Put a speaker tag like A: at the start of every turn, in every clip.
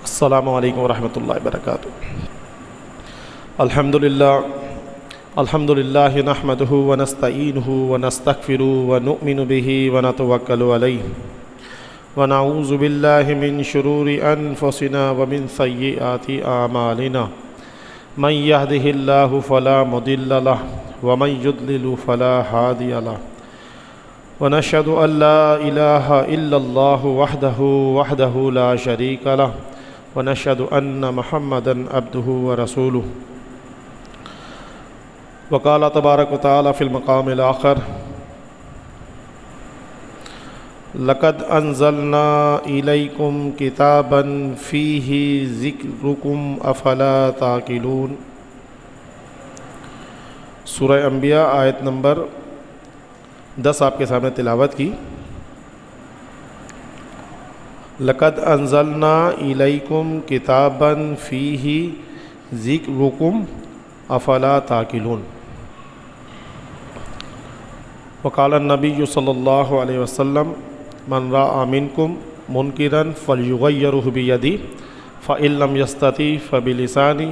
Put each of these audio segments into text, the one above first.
A: السلام علیکم ورحمۃ اللہ وبرکاتہ۔ الحمد للہ نحمدہ ونستعینہ ونستغفرہ ونؤمن بہ ونتوکل علیہ ونعوذ باللہ من شرور انفسنا ومن سیئات اعمالنا من یہدہ اللہ فلا مضل لہ ومن یضلل فلا ہادی لہ ونشهد ان لا الہ الا اللہ وحدہ لا شریک لہ ونشهد ان محمدا عبدہ ورسولہ۔ وقال تبارک وتعالی فی المقام الآخر لقد انزلنا الیکم کتابا فیہ ذکرکم افلا تعقلون۔ سورہ انبیاء آیت نمبر 10 آپ کے سامنے تلاوت کی۔ لقد انزلنا الیکم کتابا فیہ ذکرکم افلا تعقلون۔ وقال النبی صلی اللہ علیہ وسلم من رأى منکم منکرا فلیغیرہ بیدہ فإن لم یستطع فبلسانہ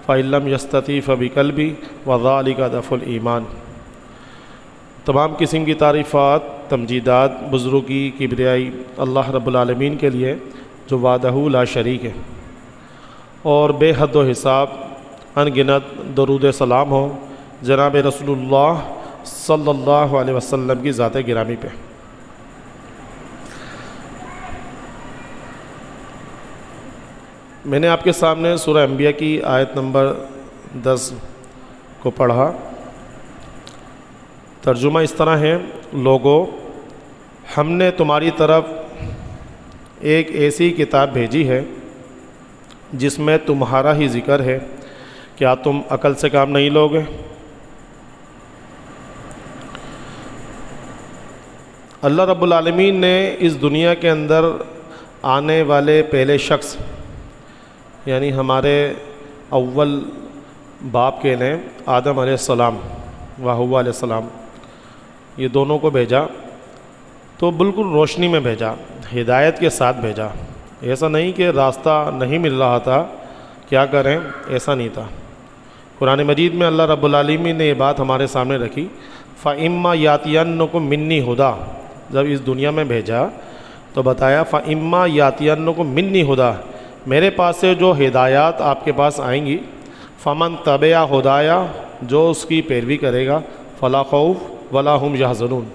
A: فإن لم یستطع فبقلبہ وذلک ضعف الایمان۔ تمام قسم کی تعریفات، تمجیدات، بزرگی، کبریائی اللہ رب العالمین کے لیے جو وحدہ لا شریک ہے، اور بے حد و حساب ان گنت درود سلام ہو جناب رسول اللہ صلی اللہ علیہ وسلم کی ذات گرامی پہ۔ میں نے آپ کے سامنے سورہ انبیاء کی آیت نمبر 10 کو پڑھا۔ ترجمہ اس طرح ہے: لوگو، ہم نے تمہاری طرف ایک ایسی کتاب بھیجی ہے جس میں تمہارا ہی ذکر ہے، کیا تم عقل سے کام نہیں لوگے؟ اللہ رب العالمین نے اس دنیا کے اندر آنے والے پہلے شخص، یعنی ہمارے اول باپ کے نام آدم علیہ السلام و حوا علیہ السلام، یہ دونوں کو بھیجا تو بالکل روشنی میں بھیجا، ہدایت کے ساتھ بھیجا۔ ایسا نہیں کہ راستہ نہیں مل رہا تھا، کیا کریں، ایسا نہیں تھا۔ قرآن مجید میں اللہ رب العالمین نے یہ بات ہمارے سامنے رکھی، فَإِمَّا يَأْتِيَنَّكُم مِّنِّي هُدًى۔ جب اس دنیا میں بھیجا تو بتایا فَإِمَّا يَأْتِيَنَّكُم مِّنِّي هُدًى، میرے پاس سے جو ہدایات آپ کے پاس آئیں گی، فَمَن تَبِعَ هُدَايَ، جو اس کی پیروی کرے گا، فَلَا خَوْفٌ وَلَا هُمْ يَحْزَنُونَ،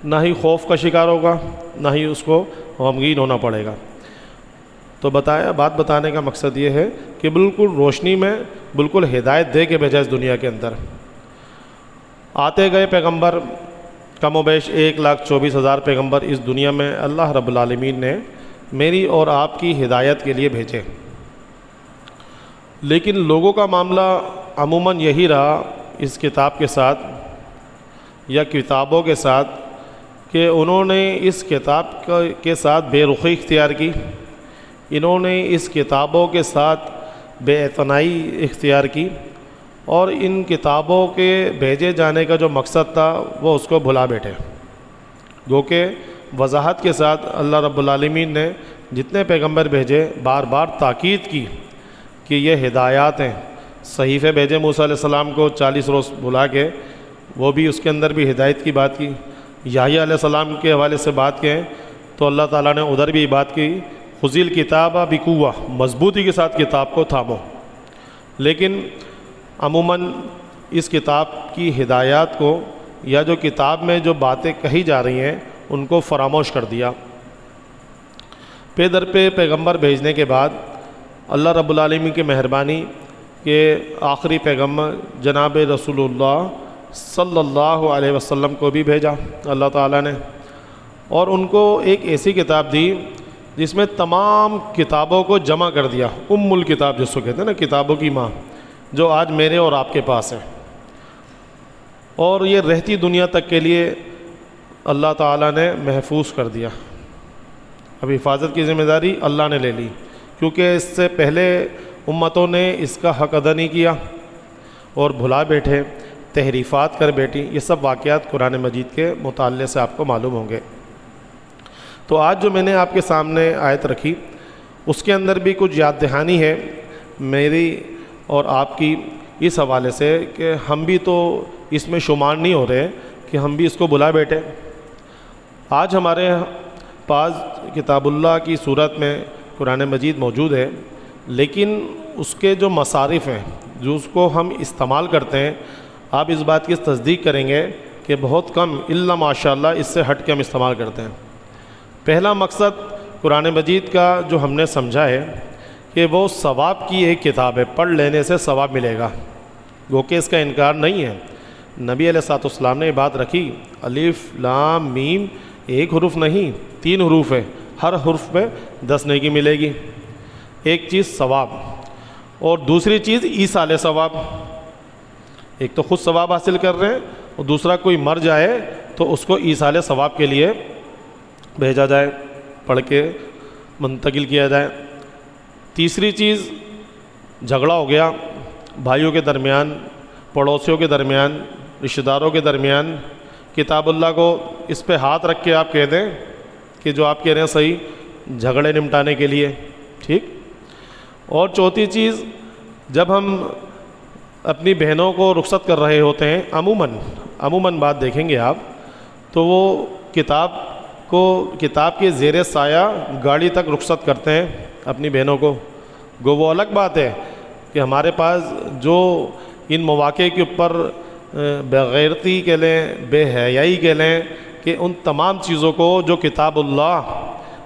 A: نہ ہی خوف کا شکار ہوگا، نہ ہی اس کو غمگین ہونا پڑے گا۔ تو بتایا، بات بتانے کا مقصد یہ ہے کہ بالکل روشنی میں بالکل ہدایت دے کے بھیجا اس دنیا کے اندر۔ آتے گئے پیغمبر کم و بیش 1,24,000 پیغمبر اس دنیا میں اللہ رب العالمین نے میری اور آپ کی ہدایت کے لیے بھیجے، لیکن لوگوں کا معاملہ عموماً یہی رہا اس کتاب کے ساتھ یا کتابوں کے ساتھ کہ انہوں نے اس کتاب کے ساتھ بے رخی اختیار کی، انہوں نے اس کتابوں کے ساتھ بے اعتنائی اختیار کی، اور ان کتابوں کے بھیجے جانے کا جو مقصد تھا وہ اس کو بھلا بیٹھے۔ گو کہ وضاحت کے ساتھ اللہ رب العالمین نے جتنے پیغمبر بھیجے بار بار تاکید کی کہ یہ ہدایات ہیں۔ صحیفے بھیجے موسیٰ علیہ السلام کو 40 روز بلا کے، وہ بھی اس کے اندر بھی ہدایت کی بات کی۔ یحییٰ علیہ السلام کے حوالے سے بات کہیں تو اللہ تعالیٰ نے ادھر بھی بات کی، خذ الکتاب بقوہ، مضبوطی کے ساتھ کتاب کو تھامو۔ لیکن عموماً اس کتاب کی ہدایات کو یا جو کتاب میں جو باتیں کہی جا رہی ہیں ان کو فراموش کر دیا۔ پے در پہ پیغمبر بھیجنے کے بعد اللہ رب العالمین کی مہربانی کہ آخری پیغمبر جناب رسول اللہ صلی اللہ علیہ وسلم کو بھی بھیجا اللہ تعالیٰ نے، اور ان کو ایک ایسی کتاب دی جس میں تمام کتابوں کو جمع کر دیا، ام الکتاب جس کو کہتے ہیں نا، کتابوں کی ماں، جو آج میرے اور آپ کے پاس ہے، اور یہ رہتی دنیا تک کے لیے اللہ تعالیٰ نے محفوظ کر دیا۔ اب حفاظت کی ذمہ داری اللہ نے لے لی، کیونکہ اس سے پہلے امتوں نے اس کا حق ادا نہیں کیا اور بھلا بیٹھے، تحریفات کر بیٹھی۔ یہ سب واقعات قرآن مجید کے مطالعے سے آپ کو معلوم ہوں گے۔ تو آج جو میں نے آپ کے سامنے آیت رکھی اس کے اندر بھی کچھ یاد دہانی ہے میری اور آپ کی اس حوالے سے کہ ہم بھی تو اس میں شمار نہیں ہو رہے کہ ہم بھی اس کو بلا بیٹھے۔ آج ہمارے پاس کتاب اللہ کی صورت میں قرآن مجید موجود ہے، لیکن اس کے جو مصارف ہیں جو اس کو ہم استعمال کرتے ہیں، آپ اس بات کی تصدیق کریں گے کہ بہت کم الا ماشاءاللہ اس سے ہٹ کے ہم استعمال کرتے ہیں۔ پہلا مقصد قرآن مجید کا جو ہم نے سمجھا ہے کہ وہ ثواب کی ایک کتاب ہے، پڑھ لینے سے ثواب ملے گا، گو کہ اس کا انکار نہیں ہے۔ نبی علیہ الصلوۃ والسلام نے یہ بات رکھی، الف لام میم ایک حرف نہیں 3 حروف ہے، ہر حرف پہ 10 نیکی ملے گی۔ ایک چیز ثواب، اور دوسری چیز ایصال ثواب۔ ایک تو خود ثواب حاصل کر رہے ہیں، اور دوسرا کوئی مر جائے تو اس کو ایصال ثواب کے لیے بھیجا جائے، پڑھ کے منتقل کیا جائے۔ تیسری چیز جھگڑا ہو گیا بھائیوں کے درمیان، پڑوسیوں کے درمیان، رشتہ داروں کے درمیان، کتاب اللہ کو اس پہ ہاتھ رکھ کے آپ کہہ دیں کہ جو آپ کہہ رہے ہیں صحیح، جھگڑے نمٹانے کے لیے، ٹھیک۔ اور چوتھی چیز، جب ہم اپنی بہنوں کو رخصت کر رہے ہوتے ہیں، عموماً بات دیکھیں گے آپ تو وہ کتاب کے زیر سایہ گاڑی تک رخصت کرتے ہیں اپنی بہنوں کو۔ گو وہ الگ بات ہے کہ ہمارے پاس جو ان مواقع کے اوپر بغیرتی کہہ لیں، بے حیائی کہہ لیں، کہ ان تمام چیزوں کو جو کتاب اللہ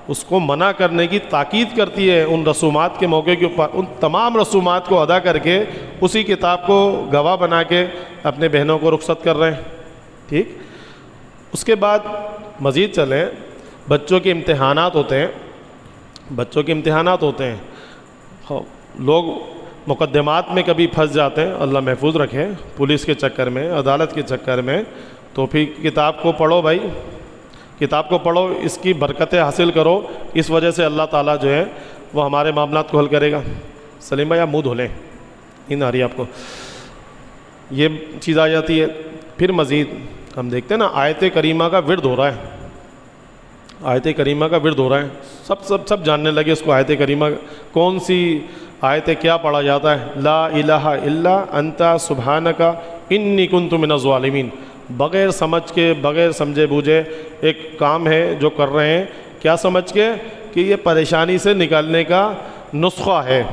A: اس کو منع کرنے کی تاکید کرتی ہے، ان رسومات کے موقع کے اوپر ان تمام رسومات کو ادا کر کے اسی کتاب کو گواہ بنا کے اپنے بہنوں کو رخصت کر رہے ہیں، ٹھیک۔ اس کے بعد مزید چلیں، بچوں کے امتحانات ہوتے ہیں، لوگ مقدمات میں کبھی پھنس جاتے ہیں، اللہ محفوظ رکھے، پولیس کے چکر میں، عدالت کے چکر میں، تو پھر کتاب کو پڑھو بھائی، کتاب کو پڑھو، اس کی برکتیں حاصل کرو، اس وجہ سے اللہ تعالیٰ جو ہے وہ ہمارے معاملات کو حل کرے گا۔ سلیم بھائی آپ منہ دھو لیں، نیند آ رہی ہے آپ کو، یہ چیز آ جاتی ہے۔ پھر مزید ہم دیکھتے ہیں نا، آیت کریمہ کا ورد ہو رہا ہے، سب جاننے لگے اس کو، آیت کریمہ کون سی آیت کیا پڑھا جاتا ہے، لا الہ الا انت سبحانک انی کنت من الظالمین۔ بغیر سمجھ کے، بغیر سمجھے بوجھے ایک کام ہے جو کر رہے ہیں، کیا سمجھ کے کہ یہ پریشانی سے نکالنے کا نسخہ ہے،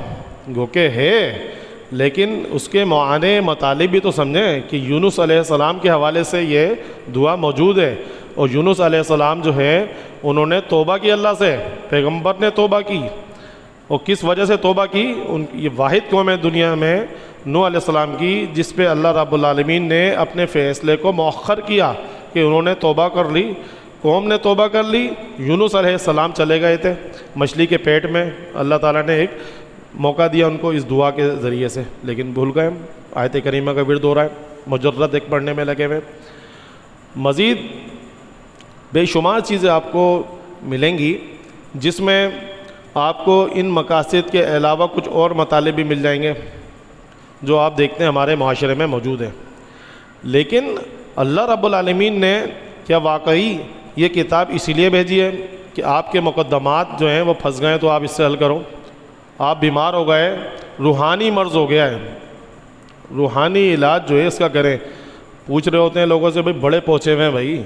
A: گو کہ ہے، لیکن اس کے معانی مطالب بھی تو سمجھیں کہ یونس علیہ السلام کے حوالے سے یہ دعا موجود ہے، اور یونس علیہ السلام جو ہے انہوں نے توبہ کی اللہ سے، پیغمبر نے توبہ کی، اور کس وجہ سے توبہ کی؟ یہ واحد قوم ہے دنیا میں نوح علیہ السلام کی جس پہ اللہ رب العالمین نے اپنے فیصلے کو مؤخر کیا کہ انہوں نے توبہ کر لی، قوم نے توبہ کر لی۔ یونس علیہ السلام چلے گئے تھے مچھلی کے پیٹ میں، اللہ تعالیٰ نے ایک موقع دیا ان کو اس دعا کے ذریعے سے، لیکن بھول گئے۔ آیت کریمہ کا ورد ہو رہا ہے، مجرد ایک پڑھنے میں لگے ہوئے۔ مزید بے شمار چیزیں آپ کو ملیں گی جس میں آپ کو ان مقاصد کے علاوہ کچھ اور مطالب بھی مل جائیں گے جو آپ دیکھتے ہیں ہمارے معاشرے میں موجود ہیں، لیکن اللہ رب العالمین نے کیا واقعی یہ کتاب اسی لیے بھیجی ہے کہ آپ کے مقدمات جو ہیں وہ پھنس گئے تو آپ اس سے حل کرو؟ آپ بیمار ہو گئے، روحانی مرض ہو گیا ہے، روحانی علاج جو ہے اس کا کریں۔ پوچھ رہے ہوتے ہیں لوگوں سے، بھائی بڑے پہنچے ہوئے ہیں، بھائی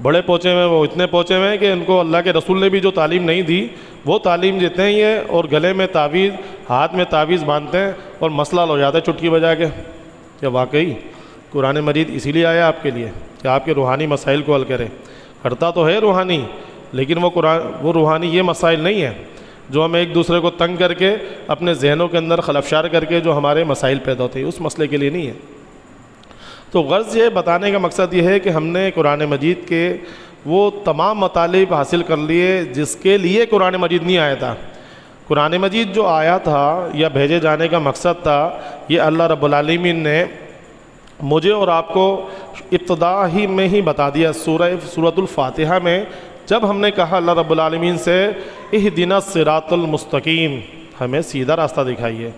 A: بڑے پہنچے ہوئے ہیں، وہ اتنے پہنچے ہوئے ہیں کہ ان کو اللہ کے رسول نے بھی جو تعلیم نہیں دی وہ تعلیم دیتے ہیں یہ، اور گلے میں تعویذ، ہاتھ میں تعویذ باندھتے ہیں اور مسئلہ ہو جاتا ہے چٹکی بجا کے۔ کیا واقعی قرآن مجید اسی لیے آیا آپ کے لیے کہ آپ کے روحانی مسائل کو حل کرے؟ کرتا تو ہے روحانی، لیکن وہ روحانی یہ مسائل نہیں ہیں جو ہم ایک دوسرے کو تنگ کر کے اپنے ذہنوں کے اندر خلفشار کر کے جو ہمارے مسائل پیدا ہوتے ہیں، اس مسئلے کے لیے نہیں ہے۔ تو غرض یہ بتانے کا مقصد یہ ہے کہ ہم نے قرآن مجید کے وہ تمام مطالب حاصل کر لیے جس کے لیے قرآن مجید نہیں آیا تھا۔ قرآن مجید جو آیا تھا یا بھیجے جانے کا مقصد تھا، یہ اللہ رب العالمین نے مجھے اور آپ کو ابتدا ہی میں ہی بتا دیا۔ سورۃ الفاتحہ میں جب ہم نے کہا اللہ رب العالمین سے اہدنا الصراط المستقیم، ہمیں سیدھا راستہ دکھائیے،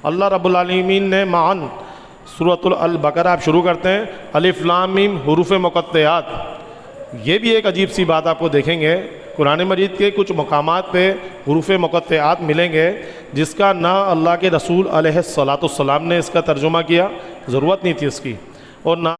A: اللہ رب العالمین نے معاً سورۃ البقرہ آپ شروع کرتے ہیں، الف لام میم حروف مقطعات، یہ بھی ایک عجیب سی بات آپ کو دیکھیں گے قرآن مجید کے کچھ مقامات پہ حروف مقطعات ملیں گے جس کا نہ اللہ کے رسول علیہ الصلاۃ والسلام نے اس کا ترجمہ کیا، ضرورت نہیں تھی اس کی، اور نہ